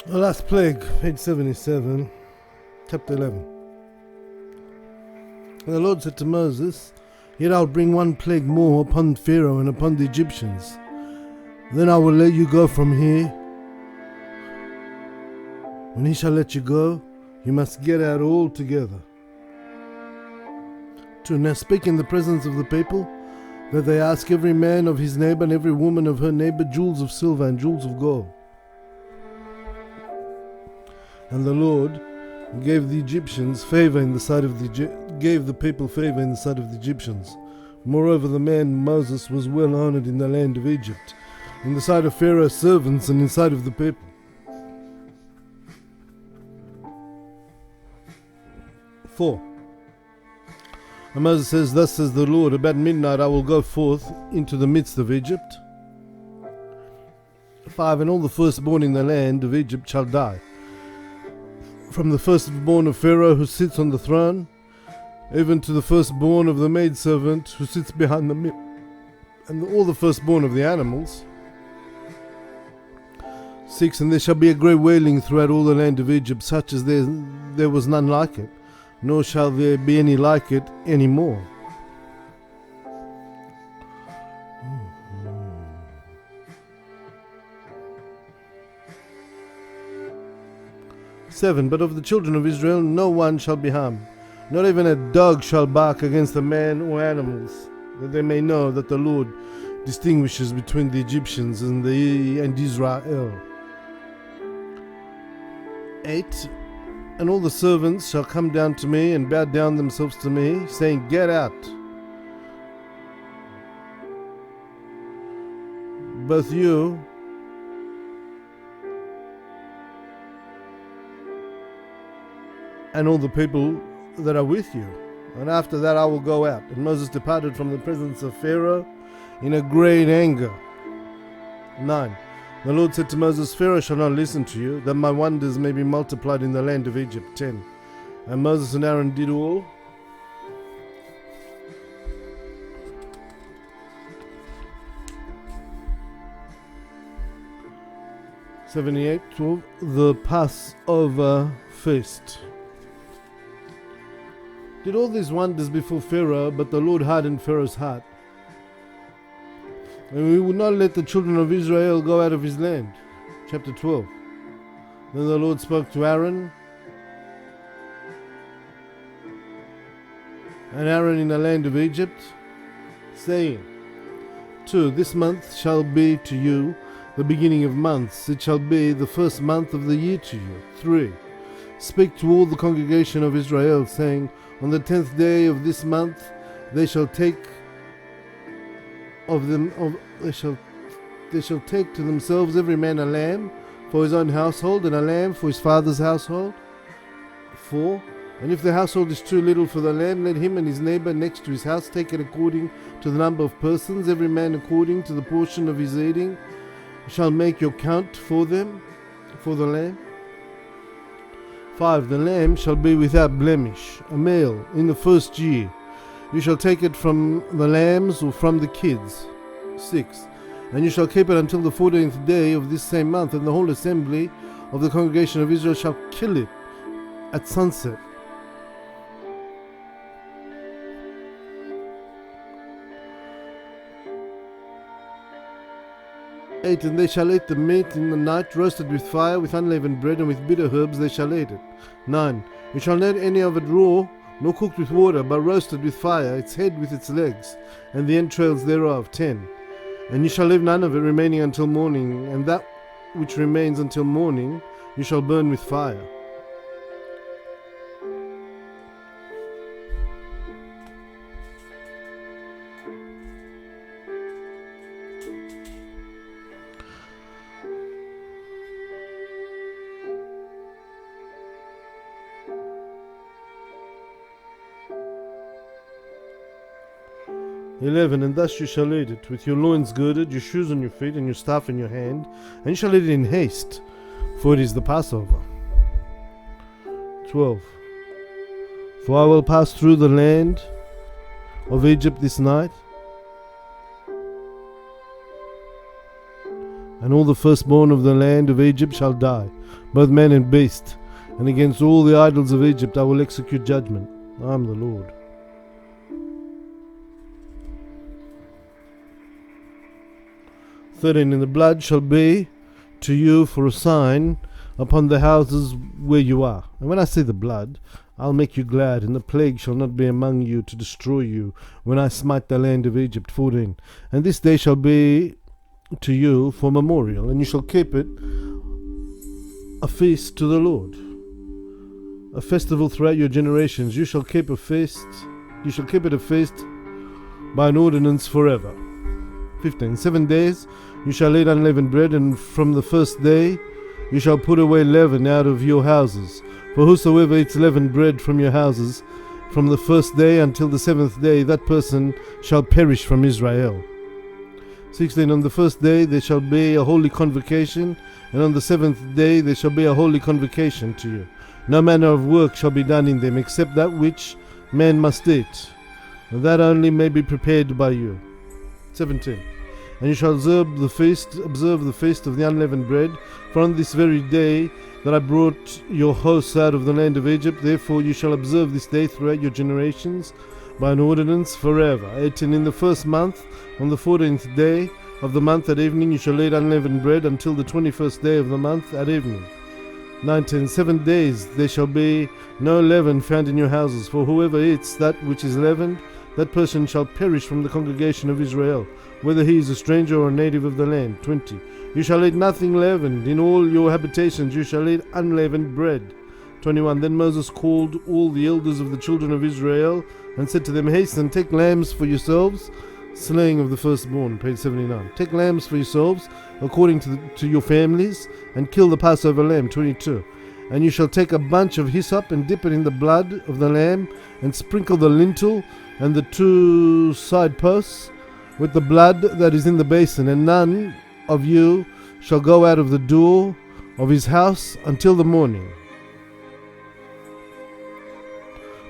The last plague, page 77, chapter 11. And the Lord said to Moses, Yet I'll bring one plague more upon Pharaoh and upon the Egyptians. Then I will let you go from here. When he shall let you go, you must get out all together. 2. Now speak in the presence of the people, that they ask every man of his neighbor and every woman of her neighbor jewels of silver and jewels of gold. And the Lord gave the Egyptians favor in the sight of gave the people favor in the sight of the Egyptians. Moreover, the man Moses was well honored in the land of Egypt, in the sight of Pharaoh's servants and in the sight of the people. 4. And Moses says, Thus says the Lord, about midnight I will go forth into the midst of Egypt. 5. And all the firstborn in the land of Egypt shall die, from the firstborn of Pharaoh who sits on the throne, even to the firstborn of the maidservant who sits behind the mill, and all the firstborn of the animals. 6. And there shall be a great wailing throughout all the land of Egypt, such as there was none like it, nor shall there be any like it any more. Seven. But of the children of Israel no one shall be harmed, not even a dog shall bark against a man or animals, that they may know that the Lord distinguishes between the Egyptians and Israel. 8. And all the servants shall come down to me and bow down themselves to me, saying, Get out, both you and all the people that are with you. And after that I will go out. And Moses departed from the presence of Pharaoh in a great anger. 9. The Lord said to Moses, Pharaoh shall not listen to you, that my wonders may be multiplied in the land of Egypt. 10. And Moses and Aaron did all. The Passover feast. Did all these wonders before Pharaoh, but the Lord hardened Pharaoh's heart, and he would not let the children of Israel go out of his land. Chapter 12. Then the Lord spoke to Aaron in the land of Egypt, saying, 2. This month shall be to you the beginning of months. It shall be the first month of the year to you. 3. Speak to all the congregation of Israel, saying, On the 10th day of this month they shall take to themselves every man a lamb for his own household, and a lamb for his father's household. 4. And if the household is too little for the lamb, let him and his neighbor next to his house take it according to the number of persons, every man according to the portion of his eating. You shall make your count for them, for the lamb. 5. The lamb shall be without blemish, a male, in the first year. You shall take it from the lambs or from the kids. 6. And you shall keep it until the 14th day of this same month, and the whole assembly of the congregation of Israel shall kill it at sunset. 8. And they shall eat the meat in the night, roasted with fire, with unleavened bread, and with bitter herbs they shall eat it. 9. You shall not eat any of it raw, nor cooked with water, but roasted with fire, its head with its legs, and the entrails thereof. 10. And you shall leave none of it remaining until morning, and that which remains until morning you shall burn with fire. 11. And thus you shall eat it, with your loins girded, your shoes on your feet, and your staff in your hand, and you shall eat it in haste, for it is the Passover. 12. For I will pass through the land of Egypt this night, and all the firstborn of the land of Egypt shall die, both man and beast, and against all the idols of Egypt I will execute judgment. I am the Lord. "13. And the blood shall be to you for a sign upon the houses where you are. And when I say the blood, I'll make you glad, and the plague shall not be among you to destroy you when I smite the land of Egypt." 14. "And this day shall be to you for memorial, and you shall keep it a feast to the Lord, a festival throughout your generations. You shall keep a feast. You shall keep it a feast by an ordinance forever." 15. 7 days you shall eat unleavened bread, and from the first day you shall put away leaven out of your houses. For whosoever eats leavened bread from your houses, from the first day until the 7th day, that person shall perish from Israel. 16. On the first day there shall be a holy convocation, and on the 7th day there shall be a holy convocation to you. No manner of work shall be done in them, except that which man must eat, and that only may be prepared by you. 17. And you shall observe the feast of the unleavened bread, for on this very day that I brought your hosts out of the land of Egypt, therefore you shall observe this day throughout your generations by an ordinance forever. 18. In the first month, on the 14th day of the month at evening, you shall eat unleavened bread until the 21st day of the month at evening. 19. 7 days there shall be no leaven found in your houses, for whoever eats that which is leavened, that person shall perish from the congregation of Israel, whether he is a stranger or a native of the land. 20. You shall eat nothing leavened. In all your habitations you shall eat unleavened bread. 21. Then Moses called all the elders of the children of Israel and said to them, "Hasten, take lambs for yourselves." Slaying of the firstborn, page 79. "Take lambs for yourselves according to your families, and kill the Passover lamb." 22. "And you shall take a bunch of hyssop and dip it in the blood of the lamb, and sprinkle the lintel and the 2 side posts with the blood that is in the basin, and none of you shall go out of the door of his house until the morning."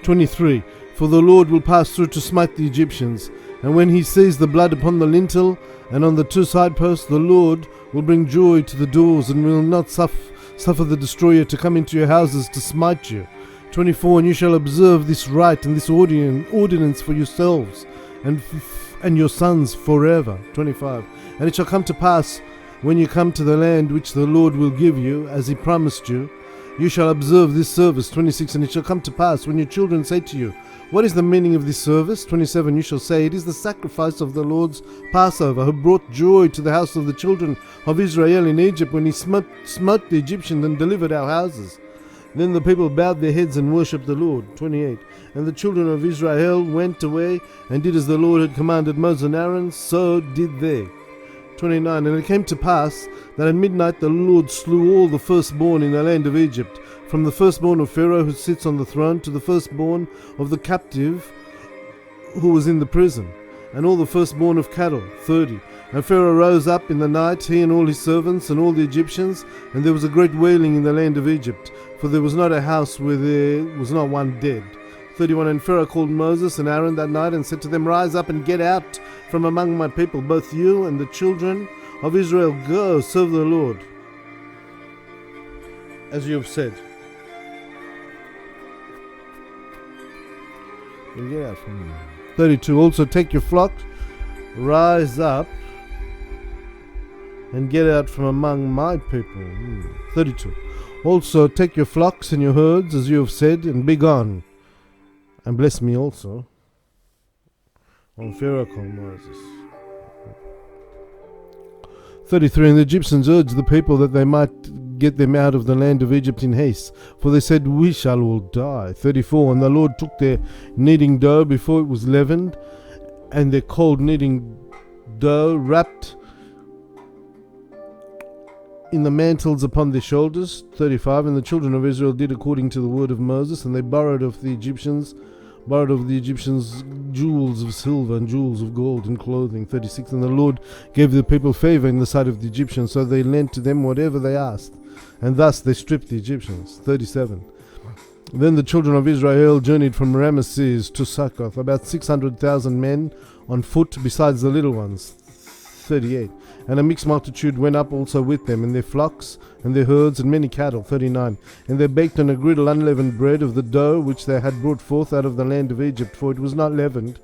23. "For the Lord will pass through to smite the Egyptians, and when he sees the blood upon the lintel and on the 2 side posts, the Lord will bring joy to the doors, and will not suffer the destroyer to come into your houses to smite you." 24. "And you shall observe this rite and this ordinance for yourselves and your sons forever." 25. "And it shall come to pass, when you come to the land which the Lord will give you, as he promised you, you shall observe this service." 26. "And it shall come to pass, when your children say to you, 'What is the meaning of this service?' 27. You shall say, 'It is the sacrifice of the Lord's Passover, who brought joy to the house of the children of Israel in Egypt, when he smote the Egyptians and delivered our houses.' Then the people bowed their heads and worshipped the Lord." 28. "And the children of Israel went away and did as the Lord had commanded Moses and Aaron, so did they." 29. "And it came to pass that at midnight the Lord slew all the firstborn in the land of Egypt, from the firstborn of Pharaoh who sits on the throne to the firstborn of the captive who was in the prison, and all the firstborn of cattle." 30. "And Pharaoh rose up in the night, he and all his servants and all the Egyptians, and there was a great wailing in the land of Egypt, for there was not a house where there was not one dead." 31. "And Pharaoh called Moses and Aaron that night and said to them, 'Rise up and get out from among my people, both you and the children of Israel. Go, serve the Lord, as you have said.'" Get out from here. 32. "Also take your flock, rise up, and get out from among my people." 32. "Also take your flocks and your herds, as you have said, and be gone, and bless me also." On Pharaoh called Moses. 33. "And the Egyptians urged the people that they might get them out of the land of Egypt in haste, for they said, 'We shall all die.' 34. "And the Lord took their kneading dough before it was leavened, and their cold kneading dough wrapped in the mantles upon their shoulders." 35. "And the children of Israel did according to the word of Moses, and they borrowed of the Egyptians jewels of silver and jewels of gold and clothing." 36. "And the Lord gave the people favor in the sight of the Egyptians, so they lent to them whatever they asked, and thus they stripped the Egyptians." 37. "Then the children of Israel journeyed from Ramesses to Succoth, about 600,000 men on foot, besides the little ones." 38. And a mixed multitude went up also with them, and their flocks, and their herds, and many cattle. 39. And they baked on a griddle unleavened bread of the dough which they had brought forth out of the land of Egypt, for it was not leavened,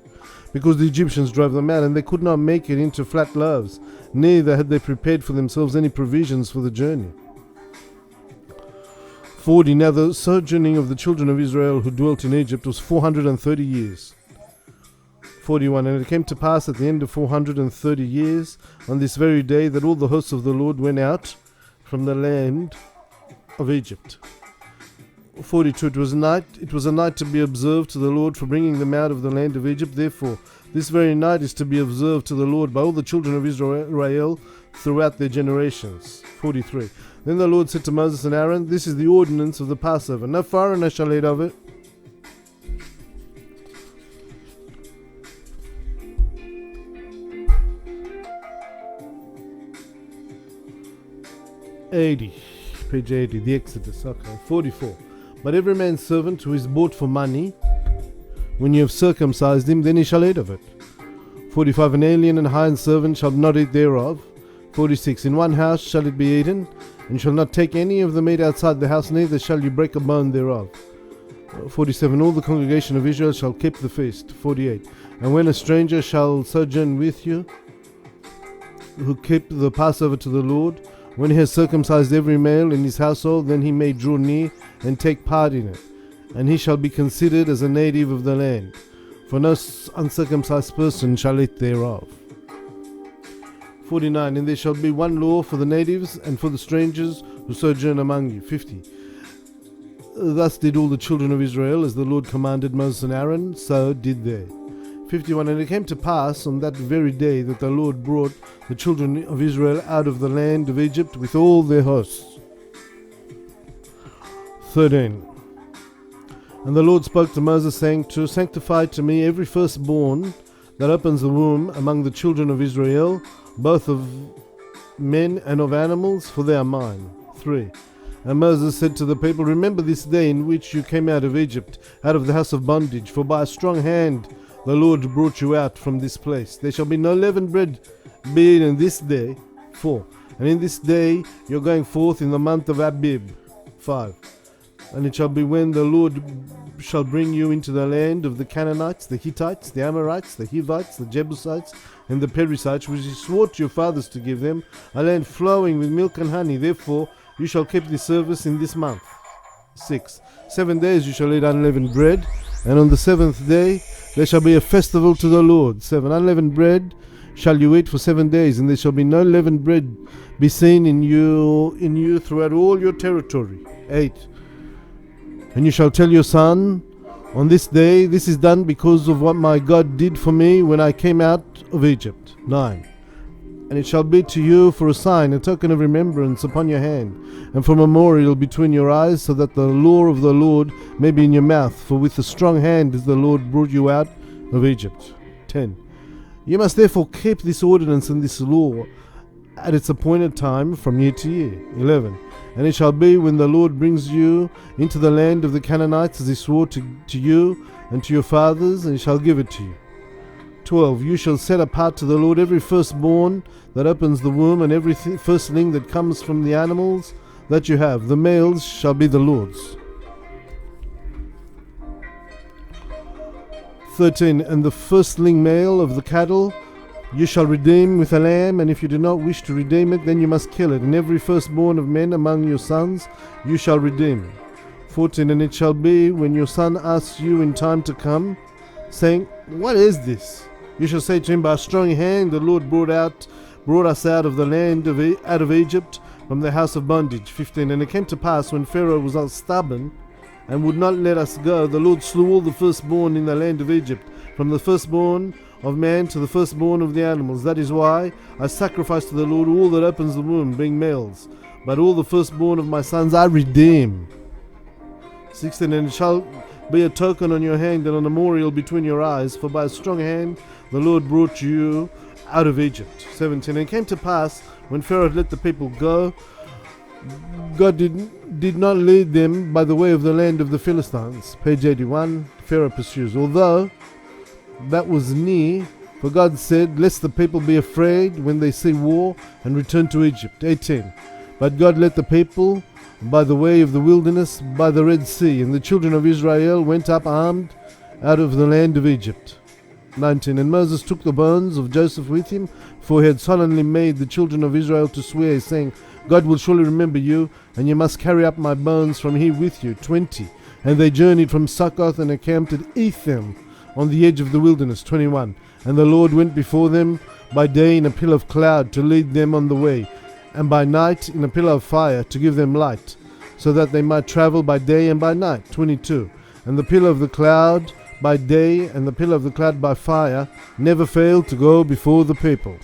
because the Egyptians drove them out, and they could not make it into flat loaves, neither had they prepared for themselves any provisions for the journey. 40. Now the sojourning of the children of Israel who dwelt in Egypt was 430 years. 41. And it came to pass at the end of 430 years, on this very day, that all the hosts of the Lord went out from the land of Egypt. 42. It was a night to be observed to the Lord for bringing them out of the land of Egypt. Therefore, this very night is to be observed to the Lord by all the children of Israel throughout their generations. 43. Then the Lord said to Moses and Aaron, this is the ordinance of the Passover. No foreigner shall eat of it. Page 80, the Exodus. Okay. 44. But every man's servant who is bought for money, when you have circumcised him, then he shall eat of it. 45. An alien and hired servant shall not eat thereof. 46. In one house shall it be eaten, and you shall not take any of the meat outside the house, neither shall you break a bone thereof. 47. All the congregation of Israel shall keep the feast. 48. And when a stranger shall sojourn with you, who keep the Passover to the Lord, when he has circumcised every male in his household, then he may draw near and take part in it, and he shall be considered as a native of the land. For no uncircumcised person shall eat thereof. 49. And there shall be one law for the natives and for the strangers who sojourn among you. 50. Thus did all the children of Israel, as the Lord commanded Moses and Aaron, so did they. 51. And it came to pass on that very day that the Lord brought the children of Israel out of the land of Egypt with all their hosts. 13. And the Lord spoke to Moses, saying, to sanctify to me every firstborn that opens the womb among the children of Israel, both of men and of animals, for they are mine. 3. And Moses said to the people, remember this day in which you came out of Egypt, out of the house of bondage, for by a strong hand the Lord brought you out from this place. There shall be no leavened bread be eaten this day. 4. And in this day you're going forth in the month of Abib. 5. And it shall be when the Lord shall bring you into the land of the Canaanites, the Hittites, the Amorites, the Hivites, the Jebusites, and the Perizzites, which he swore to your fathers to give them, a land flowing with milk and honey. Therefore you shall keep this service in this month. 6. 7 days you shall eat unleavened bread, and on the 7th day there shall be a festival to the Lord. 7. Unleavened bread shall you eat for 7 days, and there shall be no leavened bread be seen in you throughout all your territory. 8. And you shall tell your son, on this day, this is done because of what my God did for me when I came out of Egypt. 9. And it shall be to you for a sign, a token of remembrance upon your hand, and for a memorial between your eyes, so that the law of the Lord may be in your mouth. For with a strong hand is the Lord brought you out of Egypt. 10. You must therefore keep this ordinance and this law at its appointed time from year to year. 11. And it shall be when the Lord brings you into the land of the Canaanites, as he swore to you and to your fathers, and he shall give it to you. 12. You shall set apart to the Lord every firstborn that opens the womb, and every firstling that comes from the animals that you have. The males shall be the Lord's. 13. And the firstling male of the cattle you shall redeem with a lamb, and if you do not wish to redeem it, then you must kill it. And every firstborn of men among your sons you shall redeem. 14. And it shall be when your son asks you in time to come, saying, what is this? You shall say to him, by a strong hand the Lord brought us out of the land out of Egypt, from the house of bondage. 15. And it came to pass, when Pharaoh was stubborn and would not let us go, the Lord slew all the firstborn in the land of Egypt, from the firstborn of man to the firstborn of the animals. That is why I sacrifice to the Lord all that opens the womb, being males. But all the firstborn of my sons I redeem. 16. And it shall be a token on your hand and a memorial between your eyes, for by a strong hand the Lord brought you out of Egypt. 17. And it came to pass, when Pharaoh had let the people go, God did not lead them by the way of the land of the Philistines. Page 81. Pharaoh pursues. Although that was near For God said, lest the people be afraid when they see war and return to Egypt. 18. But God led the people by the way of the wilderness, by the Red Sea, and the children of Israel went up armed out of the land of Egypt. 19. And Moses took the bones of Joseph with him, for he had solemnly made the children of Israel to swear, saying, God will surely remember you, and you must carry up my bones from here with you. 20. And they journeyed from Succoth and encamped at Etham on the edge of the wilderness. 21. And the Lord went before them by day in a pillar of cloud to lead them on the way, and by night in a pillar of fire to give them light, so that they might travel by day and by night. 22. And the pillar of the cloud by day and the pillar of the cloud by fire never failed to go before the people.